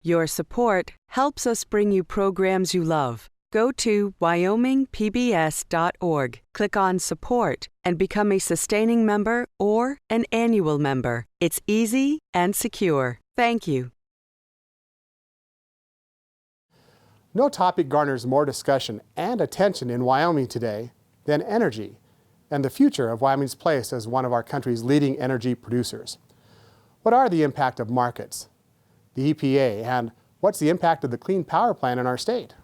Your support helps us bring you programs you love. Go to wyomingpbs.org, click on Support, and become a sustaining member or an annual member. It's easy and secure. Thank you. No topic garners more discussion and attention in Wyoming today than energy and the future of Wyoming's place as one of our country's leading energy producers. What are the impact of markets, the EPA, and what's the impact of the Clean Power Plan in our state?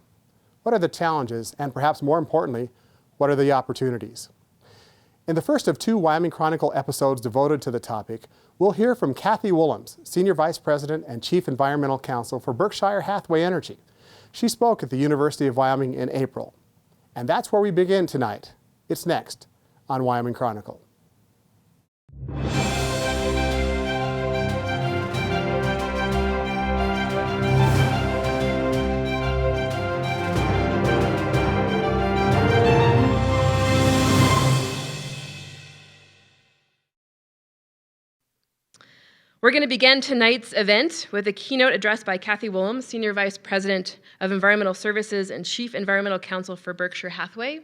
What are the challenges, and perhaps more importantly, what are the opportunities? In the first of 2 Wyoming Chronicle episodes devoted to the topic, we'll hear from Cathy Woollums, Senior Vice President and Chief Environmental Counsel for Berkshire Hathaway Energy. She spoke at the University of Wyoming in April. And that's where we begin tonight. It's next on Wyoming Chronicle. We're going to begin tonight's event with a keynote address by Cathy Woollums, Senior Vice President of Environmental Services and Chief Environmental Counsel for Berkshire Hathaway.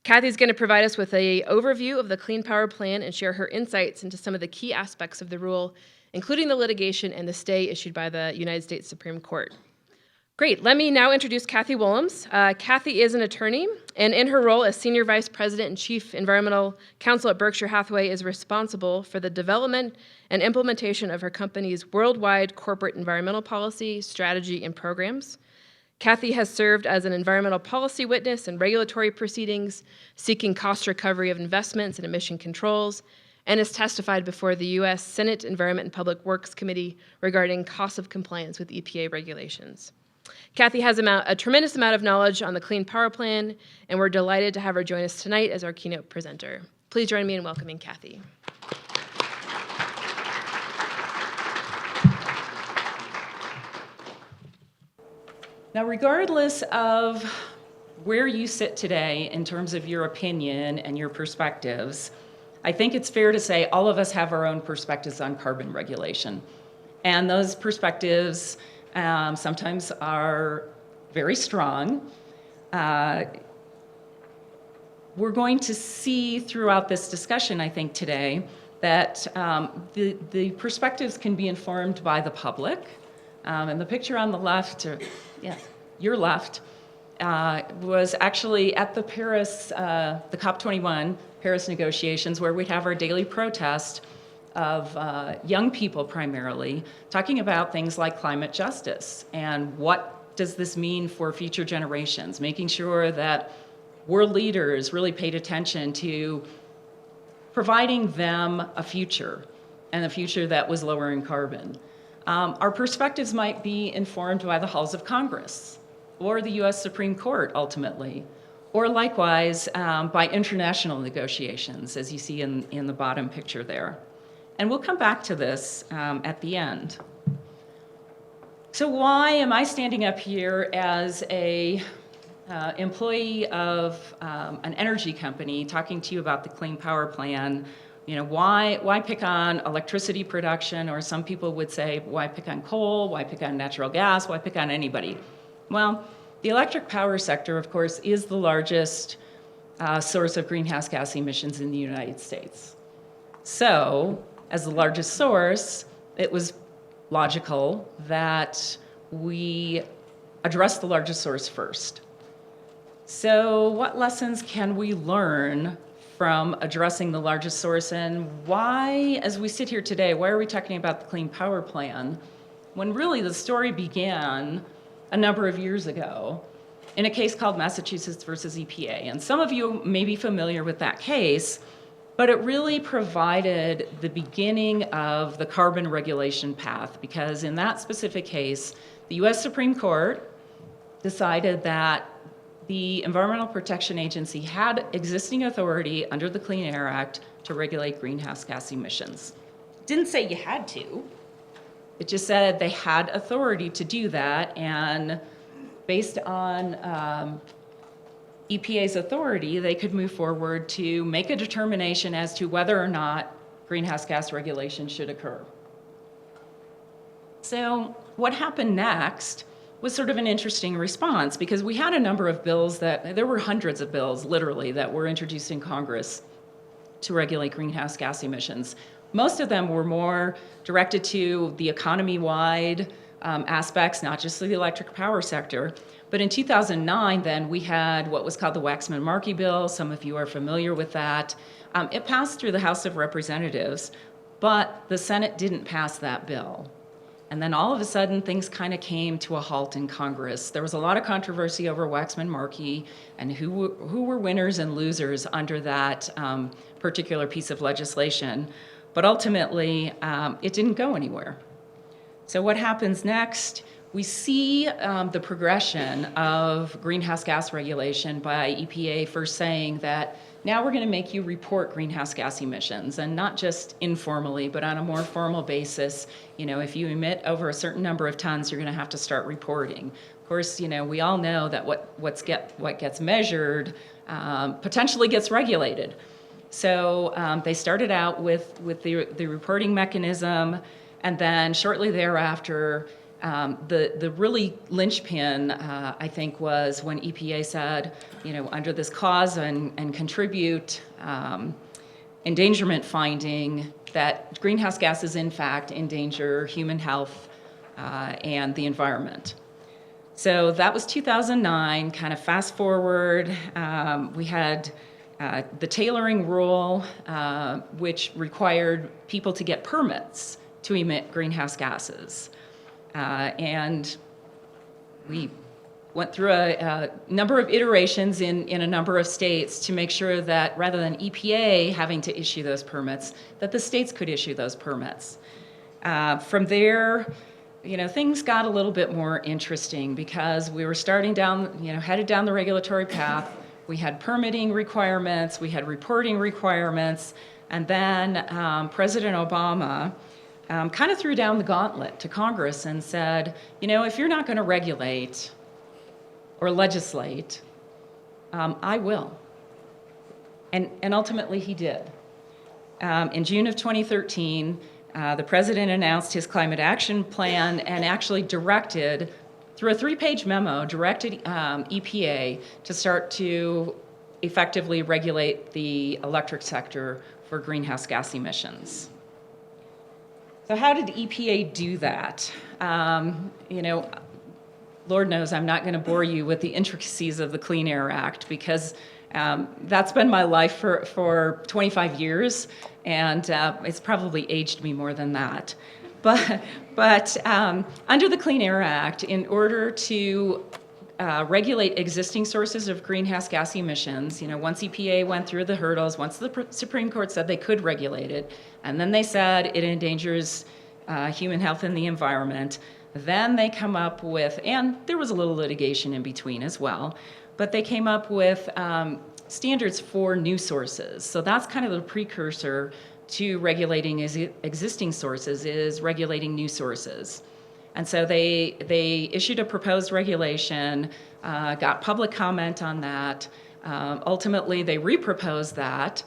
Cathy's going to provide us with an overview of the Clean Power Plan and share her insights into some of the key aspects of the rule, including the litigation and the stay issued by the United States Supreme Court. Great, let me now introduce Cathy Woollums. Cathy is an attorney, and in her role as Senior Vice President and Chief Environmental Counsel at Berkshire Hathaway is responsible for the development and implementation of her company's worldwide corporate environmental policy, strategy, and programs. Cathy has served as an environmental policy witness in regulatory proceedings, seeking cost recovery of investments and emission controls, and has testified before the U.S. Senate Environment and Public Works Committee regarding costs of compliance with EPA regulations. Cathy has a tremendous amount of knowledge on the Clean Power Plan, and we're delighted to have her join us tonight as our keynote presenter. Please join me in welcoming Cathy. Now, regardless of where you sit today in terms of your opinion and your perspectives, I think it's fair to say all of us have our own perspectives on carbon regulation. And those perspectives sometimes are very strong. We're going to see throughout this discussion, I think, today, that the perspectives can be informed by the public. And the picture on the left, your left, was actually at the Paris, the COP21 Paris negotiations, where we'd have our daily protest of young people primarily, talking about things like climate justice and what does this mean for future generations, making sure that world leaders really paid attention to providing them a future, and a future that was lower in carbon. Our perspectives might be informed by the halls of Congress, or the US Supreme Court ultimately, or likewise by international negotiations, as you see in the bottom picture there. And we'll come back to this at the end. So why am I standing up here as a employee of an energy company talking to you about the Clean Power Plan? You know, why pick on electricity production? Or some people would say, why pick on coal? Why pick on natural gas? Why pick on anybody? Well, the electric power sector, of course, is the largest source of greenhouse gas emissions in the United States. So, as the largest source, it was logical that we address the largest source first. So what lessons can we learn from addressing the largest source, and why, as we sit here today, why are we talking about the Clean Power Plan when really the story began a number of years ago in a case called Massachusetts versus EPA? And some of you may be familiar with that case, but it really provided the beginning of the carbon regulation path, because in that specific case, the US Supreme Court decided that the Environmental Protection Agency had existing authority under the Clean Air Act to regulate greenhouse gas emissions. It didn't say you had to. It just said they had authority to do that, and based on EPA's authority, they could move forward to make a determination as to whether or not greenhouse gas regulation should occur. So what happened next was sort of an interesting response, because we had a number of bills there were hundreds of bills, literally, that were introduced in Congress to regulate greenhouse gas emissions. Most of them were more directed to the economy-wide aspects, not just the electric power sector. But in 2009, then, we had what was called the Waxman Markey bill. Some of you are familiar with that. It passed through the House of Representatives, but the Senate didn't pass that bill. And then all of a sudden, things kind of came to a halt in Congress. There was a lot of controversy over Waxman Markey and who were winners and losers under that particular piece of legislation. But ultimately, it didn't go anywhere. So what happens next? We see the progression of greenhouse gas regulation by EPA first saying that now we're going to make you report greenhouse gas emissions, and not just informally, but on a more formal basis. If you emit over a certain number of tons, you're going to have to start reporting. Of course, we all know that what gets measured potentially gets regulated. So they started out with the reporting mechanism, and then shortly thereafter, the really linchpin, I think, was when EPA said, under this cause and contribute endangerment finding, that greenhouse gases, in fact, endanger human health and the environment. So that was 2009. Kind of fast forward, we had the tailoring rule, which required people to get permits to emit greenhouse gases. And we went through a number of iterations in a number of states to make sure that rather than EPA having to issue those permits, that the states could issue those permits. From there, things got a little bit more interesting because we were starting down, headed down the regulatory path. We had permitting requirements, we had reporting requirements, and then President Obama kind of threw down the gauntlet to Congress and said, if you're not going to regulate or legislate, I will. And ultimately he did. In June of 2013, the president announced his climate action plan and actually directed, through a 3-page memo, directed EPA to start to effectively regulate the electric sector for greenhouse gas emissions. So how did EPA do that? Lord knows I'm not going to bore you with the intricacies of the Clean Air Act, because that's been my life for 25 years, and it's probably aged me more than that. But under the Clean Air Act, in order to regulate existing sources of greenhouse gas emissions, once EPA went through the hurdles, once the Supreme Court said they could regulate it, and then they said it endangers human health and the environment, then they come up with, and there was a little litigation in between as well, but they came up with standards for new sources. So that's kind of the precursor to regulating existing sources, is regulating new sources. And so they issued a proposed regulation, got public comment on that. Ultimately, they reproposed that,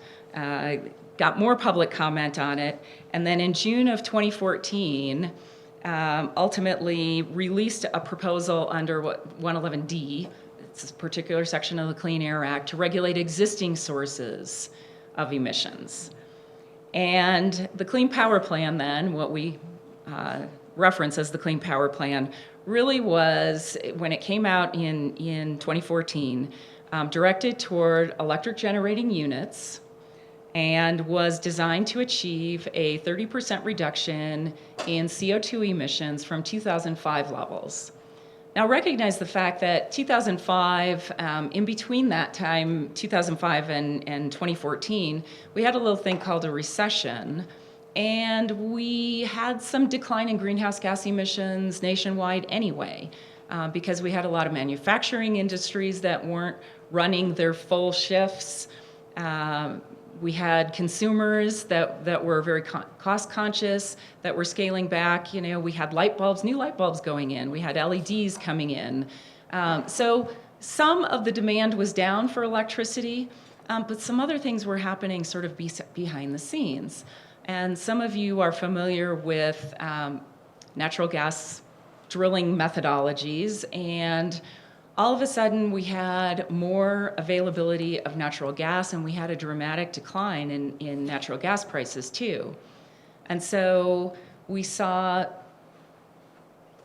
got more public comment on it, and then in June of 2014, ultimately released a proposal under 111D, it's a particular section of the Clean Air Act, to regulate existing sources of emissions. And the Clean Power Plan then, what we reference as the Clean Power Plan, really was, when it came out in 2014, directed toward electric generating units, and was designed to achieve a 30% reduction in CO2 emissions from 2005 levels. Now recognize the fact that 2005, in between that time, 2005 and 2014, we had a little thing called a recession, and we had some decline in greenhouse gas emissions nationwide anyway, because we had a lot of manufacturing industries that weren't running their full shifts. We had consumers that were very cost conscious, that were scaling back. We had new light bulbs going in. We had LEDs coming in. So some of the demand was down for electricity, but some other things were happening sort of behind the scenes. And some of you are familiar with natural gas drilling methodologies, and all of a sudden we had more availability of natural gas, and we had a dramatic decline in natural gas prices too. And so we saw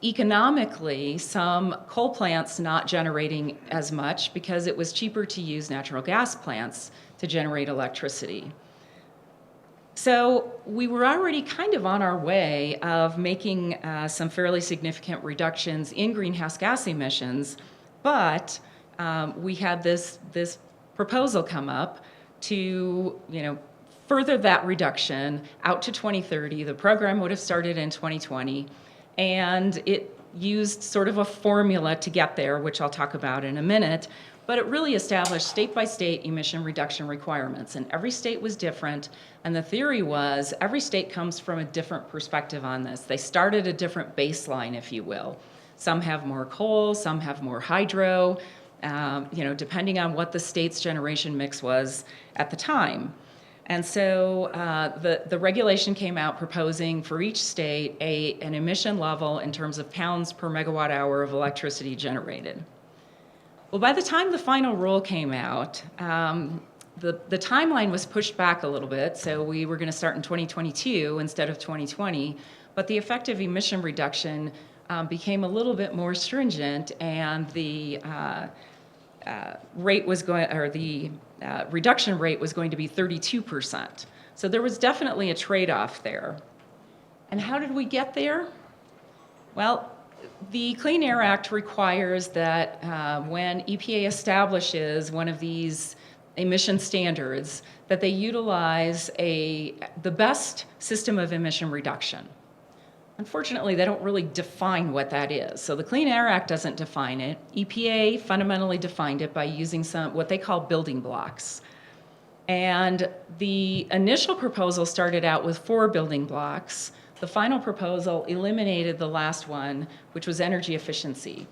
economically some coal plants not generating as much because it was cheaper to use natural gas plants to generate electricity. So we were already kind of on our way of making some fairly significant reductions in greenhouse gas emissions, but we had this proposal come up to, further that reduction out to 2030. The program would have started in 2020, and it used sort of a formula to get there, which I'll talk about in a minute, but it really established state-by-state emission reduction requirements, and every state was different, and the theory was every state comes from a different perspective on this. They start at a different baseline, if you will. Some have more coal, some have more hydro, depending on what the state's generation mix was at the time. And so the regulation came out proposing for each state an emission level in terms of pounds per megawatt hour of electricity generated. Well, by the time the final rule came out, the timeline was pushed back a little bit, so we were going to start in 2022 instead of 2020, but the effective emission reduction became a little bit more stringent, and the reduction rate was going to be 32%. So there was definitely a trade-off there. And how did we get there? Well, the Clean Air Act requires that when EPA establishes one of these emission standards, that they utilize the best system of emission reduction. Unfortunately, they don't really define what that is. So the Clean Air Act doesn't define it. EPA fundamentally defined it by using what they call building blocks. And the initial proposal started out with 4 building blocks. The final proposal eliminated the last one, which was energy efficiency.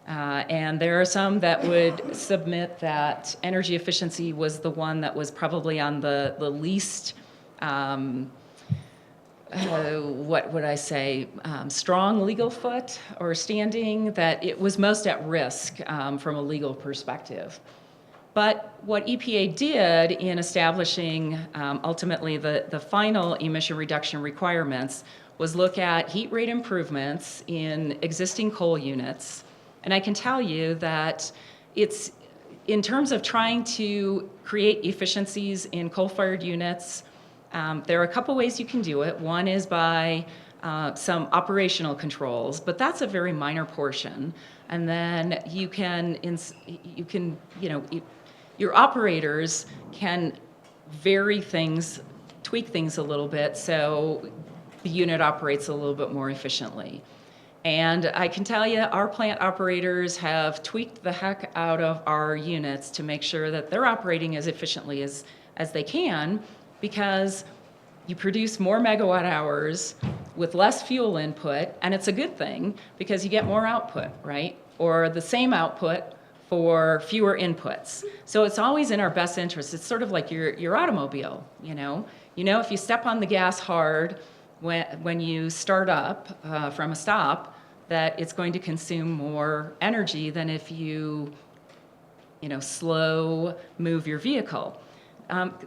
And there are some that would submit that energy efficiency was the one that was probably on the least, strong legal foot or standing, that it was most at risk from a legal perspective. But what EPA did in establishing ultimately the final emission reduction requirements was look at heat rate improvements in existing coal units. And I can tell you that it's, in terms of trying to create efficiencies in coal-fired units, there are a couple ways you can do it. One is by some operational controls, but that's a very minor portion. And then your operators can vary things, tweak things a little bit so the unit operates a little bit more efficiently. And I can tell you, our plant operators have tweaked the heck out of our units to make sure that they're operating as efficiently as they can, because you produce more megawatt hours with less fuel input, and it's a good thing because you get more output, right? Or the same output for fewer inputs. So it's always in our best interest. It's sort of like your automobile, if you step on the gas hard when you start up from a stop, that it's going to consume more energy than if you slow move your vehicle.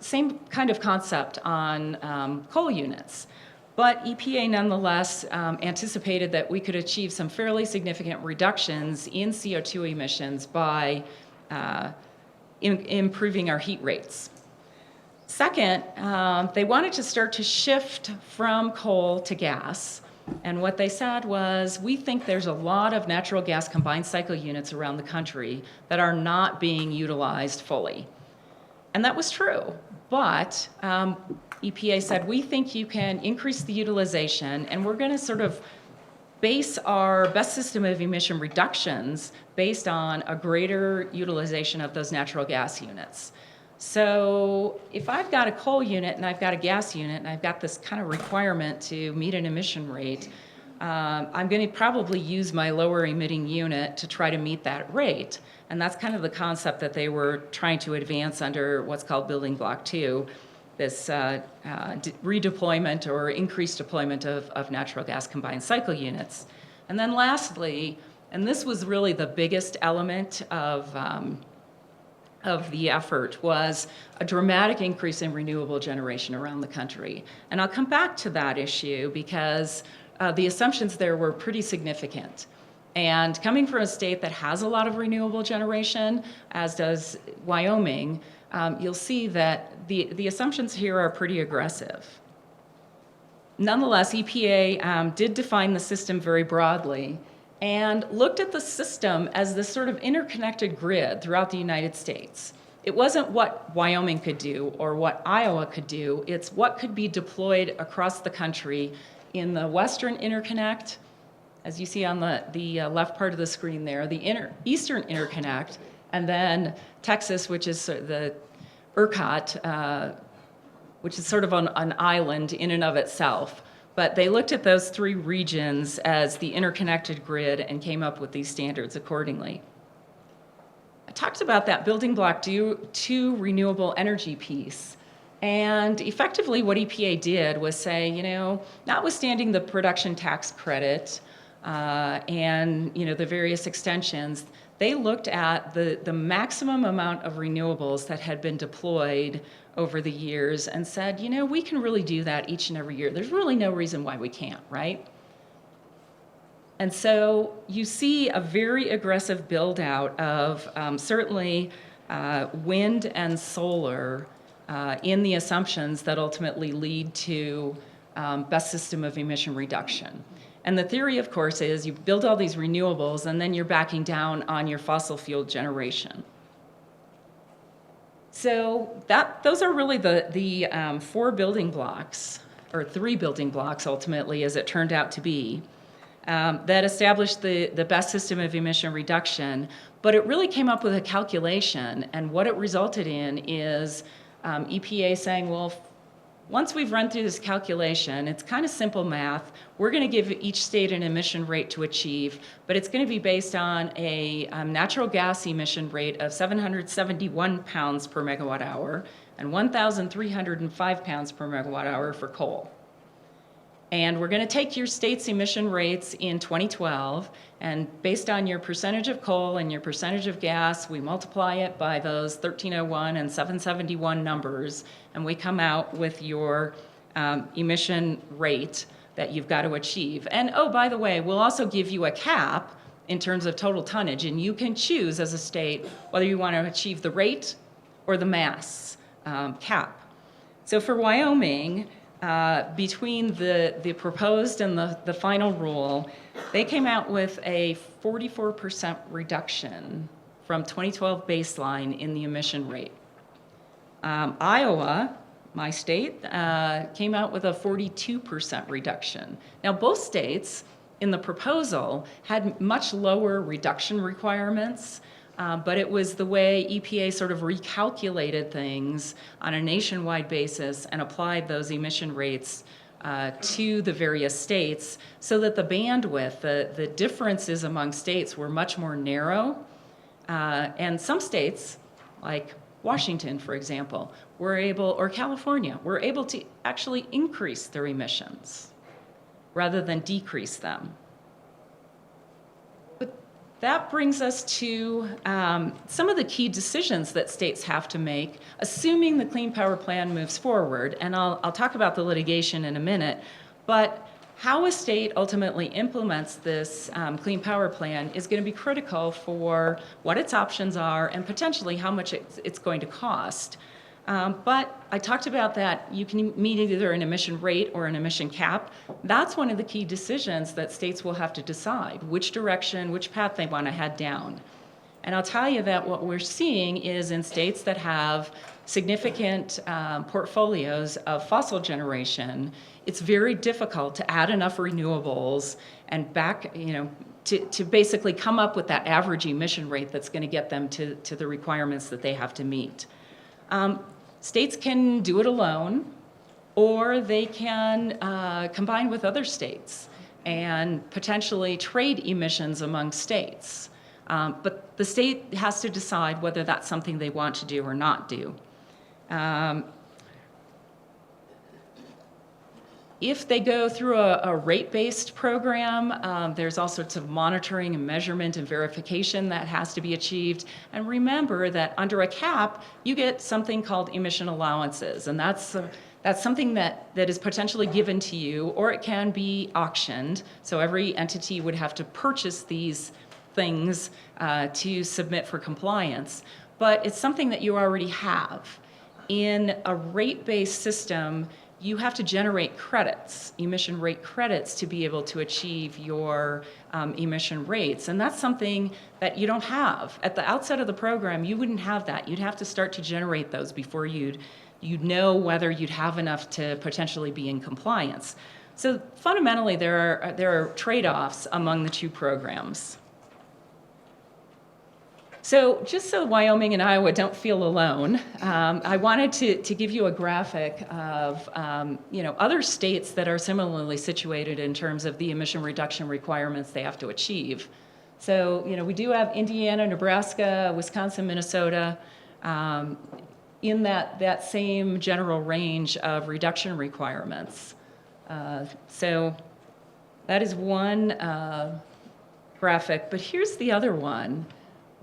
Same kind of concept on coal units. But EPA nonetheless anticipated that we could achieve some fairly significant reductions in CO2 emissions by improving our heat rates. Second, they wanted to start to shift from coal to gas. And what they said was, we think there's a lot of natural gas combined cycle units around the country that are not being utilized fully. And that was true. But EPA said, we think you can increase the utilization, and we're going to sort of base our best system of emission reductions based on a greater utilization of those natural gas units. So if I've got a coal unit and I've got a gas unit and I've got this kind of requirement to meet an emission rate, I'm going to probably use my lower emitting unit to try to meet that rate. And that's kind of the concept that they were trying to advance under what's called Building Block 2, this redeployment or increased deployment of natural gas combined cycle units. And then lastly, and this was really the biggest element of the effort, was a dramatic increase in renewable generation around the country. And I'll come back to that issue because the assumptions there were pretty significant. And coming from a state that has a lot of renewable generation, as does Wyoming, you'll see that the assumptions here are pretty aggressive. Nonetheless, EPA did define the system very broadly and looked at the system as this sort of interconnected grid throughout the United States. It wasn't what Wyoming could do or what Iowa could do, it's what could be deployed across the country in the Western Interconnect, as you see on the left part of the screen there, the Eastern Interconnect, and then Texas, which is the ERCOT, which is sort of an island in and of itself. But they looked at those three regions as the interconnected grid and came up with these standards accordingly. I talked about that building block to renewable energy piece. And effectively what EPA did was say, notwithstanding the production tax credit and the various extensions, they looked at the maximum amount of renewables that had been deployed over the years and said, we can really do that each and every year. There's really no reason why we can't, right? And so you see a very aggressive build out of certainly wind and solar in the assumptions that ultimately lead to best system of emission reduction. And the theory, of course, is you build all these renewables and then you're backing down on your fossil fuel generation. So those are really the 4 building blocks, or 3 building blocks ultimately, as it turned out to be, that established the best system of emission reduction. But it really came up with a calculation, and what it resulted in is EPA saying, well, once we've run through this calculation, it's kind of simple math. We're going to give each state an emission rate to achieve, but it's going to be based on a natural gas emission rate of 771 pounds per megawatt hour and 1,305 pounds per megawatt hour for coal. And we're going to take your state's emission rates in 2012, and based on your percentage of coal and your percentage of gas, we multiply it by those 1301 and 771 numbers, and we come out with your emission rate that you've got to achieve. And oh, by the way, we'll also give you a cap in terms of total tonnage, and you can choose as a state whether you want to achieve the rate or the mass cap. So for Wyoming, between the proposed and the final rule, they came out with a 44% reduction from 2012 baseline in the emission rate. Iowa, my state, came out with a 42% reduction. Now, both states in the proposal had much lower reduction requirements, but it was the way EPA sort of recalculated things on a nationwide basis and applied those emission rates to the various states so that the bandwidth, the differences among states were much more narrow. And some states, like Washington, for example, or California, were able to actually increase their emissions rather than decrease them. That brings us to some of the key decisions that states have to make, assuming the Clean Power Plan moves forward. And I'll talk about the litigation in a minute. But how a state ultimately implements this Clean Power Plan is going to be critical for what its options are and potentially how much it's going to cost. But I talked about that you can meet either an emission rate or an emission cap. That's one of the key decisions that states will have to decide, which direction, which path they want to head down. And I'll tell you that what we're seeing is in states that have significant portfolios of fossil generation, it's very difficult to add enough renewables and to basically come up with that average emission rate that's going to get them to the requirements that they have to meet. States can do it alone, or they can combine with other states and potentially trade emissions among states. But the state has to decide whether that's something they want to do or not do. If they go through a rate-based program, there's all sorts of monitoring and measurement and verification that has to be achieved. And remember that under a cap, you get something called emission allowances, and that's something that is potentially given to you, or it can be auctioned. So every entity would have to purchase these things to submit for compliance. But it's something that you already have. In a rate-based system, you have to generate credits, emission rate credits, to be able to achieve your emission rates. And that's something that you don't have. At the outset of the program, you wouldn't have that. You'd have to start to generate those before you'd know whether you'd have enough to potentially be in compliance. So fundamentally, there are trade-offs among the two programs. So just so Wyoming and Iowa don't feel alone, I wanted to give you a graphic of other states that are similarly situated in terms of the emission reduction requirements they have to achieve. So we do have Indiana, Nebraska, Wisconsin, Minnesota in that same general range of reduction requirements. So that is one graphic, but here's the other one,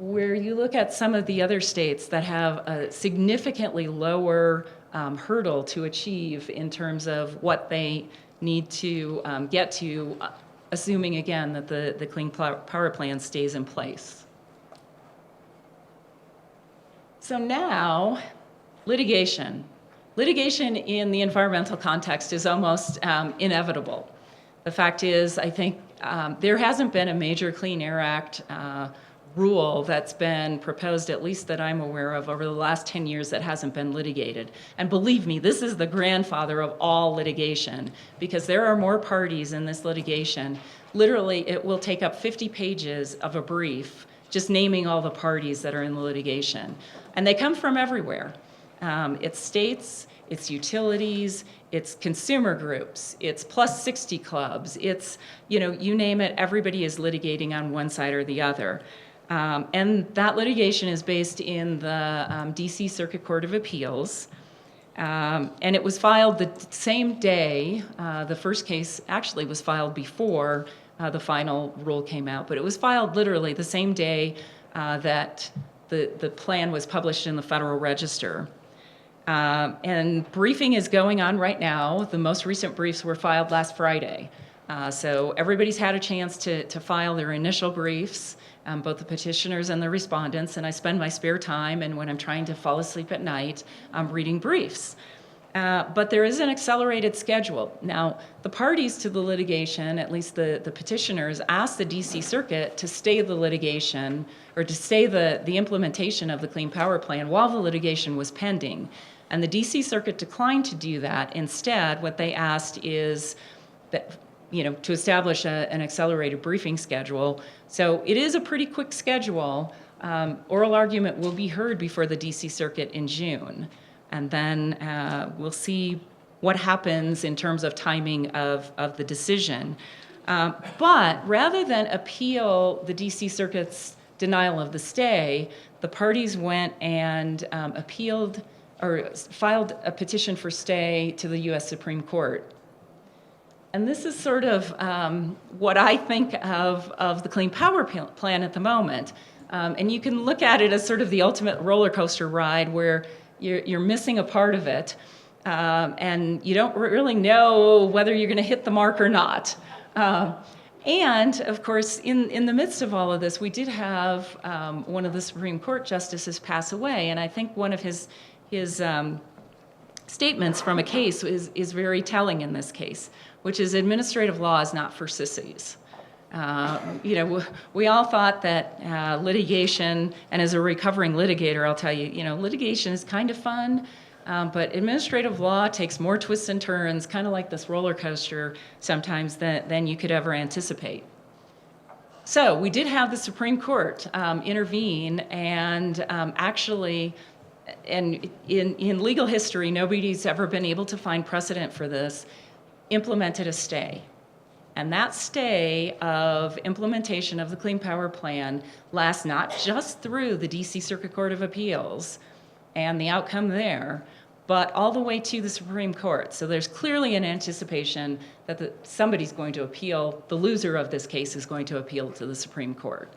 where you look at some of the other states that have a significantly lower hurdle to achieve in terms of what they need to get to, assuming, again, that the Clean Power Plan stays in place. So now, litigation. Litigation in the environmental context is almost inevitable. The fact is, I think there hasn't been a major Clean Air Act rule that's been proposed, at least that I'm aware of, over the last 10 years that hasn't been litigated. And believe me, this is the grandfather of all litigation, because there are more parties in this litigation. Literally, it will take up 50 pages of a brief just naming all the parties that are in the litigation. And they come from everywhere. It's states, it's utilities, it's consumer groups, it's plus 60 clubs, it's, you name it, everybody is litigating on one side or the other. And that litigation is based in the DC Circuit Court of Appeals. And it was filed the same day. The first case actually was filed before the final rule came out, but it was filed literally the same day that the plan was published in the Federal Register. And briefing is going on right now. The most recent briefs were filed last Friday. So everybody's had a chance to file their initial briefs, both the petitioners and the respondents, and I spend my spare time, and when I'm trying to fall asleep at night, I'm reading briefs. But there is an accelerated schedule. Now, the parties to the litigation, at least the petitioners, asked the DC Circuit to stay the litigation, or to stay the implementation of the Clean Power Plan while the litigation was pending. And the DC Circuit declined to do that. Instead, what they asked is that, to establish an accelerated briefing schedule. So it is a pretty quick schedule. Oral argument will be heard before the DC Circuit in June. And then we'll see what happens in terms of timing of the decision. But rather than appeal the DC Circuit's denial of the stay, the parties went and appealed or filed a petition for stay to the US Supreme Court. And this is sort of what I think of the Clean Power Plan at the moment. And you can look at it as sort of the ultimate roller coaster ride where you're missing a part of it, and you don't really know whether you're going to hit the mark or not. And, of course, in the midst of all of this, we did have one of the Supreme Court justices pass away, and I think one of his statements from a case is very telling in this case, which is administrative law is not for sissies. We all thought that litigation, and as a recovering litigator, I'll tell you, litigation is kind of fun, but administrative law takes more twists and turns, kind of like this roller coaster sometimes than you could ever anticipate. So we did have the Supreme Court intervene, and actually, and in legal history, nobody's ever been able to find precedent for this, implemented a stay. And that stay of implementation of the Clean Power Plan lasts not just through the DC Circuit Court of Appeals and the outcome there, but all the way to the Supreme Court. So there's clearly an anticipation that somebody's going to appeal. The loser of this case is going to appeal to the Supreme Court.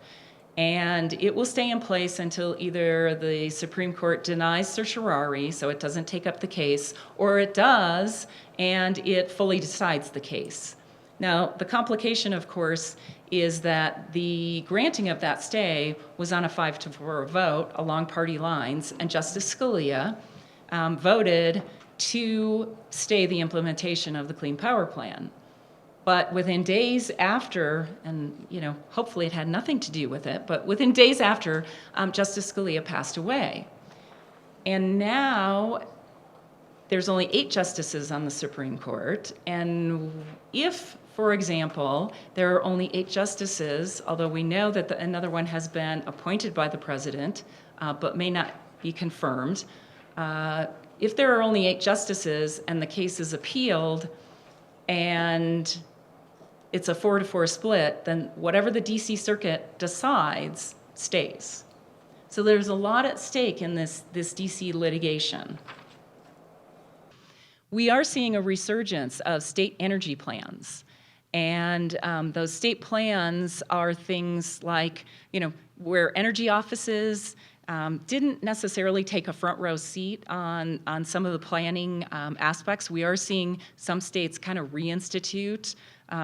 And it will stay in place until either the Supreme Court denies certiorari, so it doesn't take up the case, or it does, and it fully decides the case. Now, the complication, of course, is that the granting of that stay was on a 5-4 vote along party lines, and Justice Scalia voted to stay the implementation of the Clean Power Plan. But within days after, and hopefully it had nothing to do with it, but within days after, Justice Scalia passed away. And now there's only 8 justices on the Supreme Court, and if, for example, there are only 8 justices, although we know that another one has been appointed by the president, but may not be confirmed, if there are only 8 justices and the case is appealed and it's a 4-4 split, then whatever the DC Circuit decides stays. So there's a lot at stake in this DC litigation. We are seeing a resurgence of state energy plans. And those state plans are things like, where energy offices didn't necessarily take a front row seat on some of the planning aspects. We are seeing some states kind of reinstitute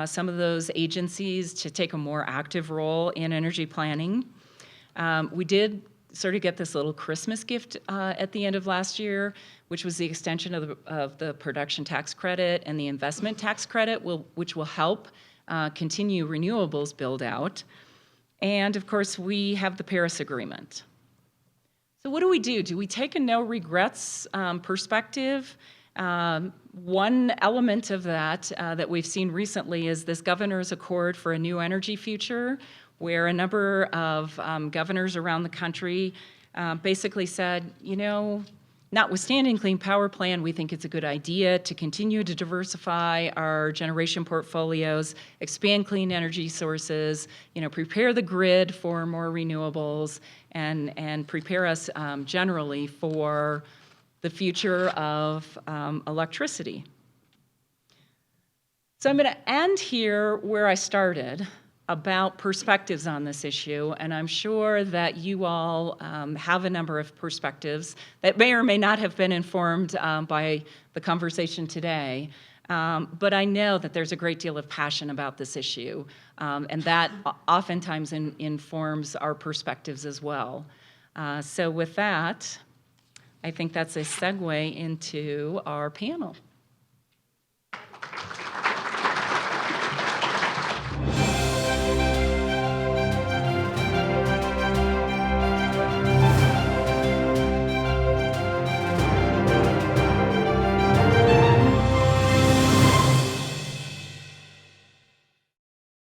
some of those agencies to take a more active role in energy planning. We did sort of get this little Christmas gift at the end of last year, which was the extension of the production tax credit and the investment tax credit, which will help continue renewables build out. And of course, we have the Paris Agreement. So what do? Do we take a no regrets perspective? One element of that that we've seen recently is this Governor's Accord for a New Energy Future, where a number of governors around the country basically said, notwithstanding Clean Power Plan, we think it's a good idea to continue to diversify our generation portfolios, expand clean energy sources, prepare the grid for more renewables, and prepare us generally for the future of electricity. So I'm going to end here where I started, about perspectives on this issue, and I'm sure that you all have a number of perspectives that may or may not have been informed by the conversation today, but I know that there's a great deal of passion about this issue, and that oftentimes informs our perspectives as well. So with that, I think that's a segue into our panel.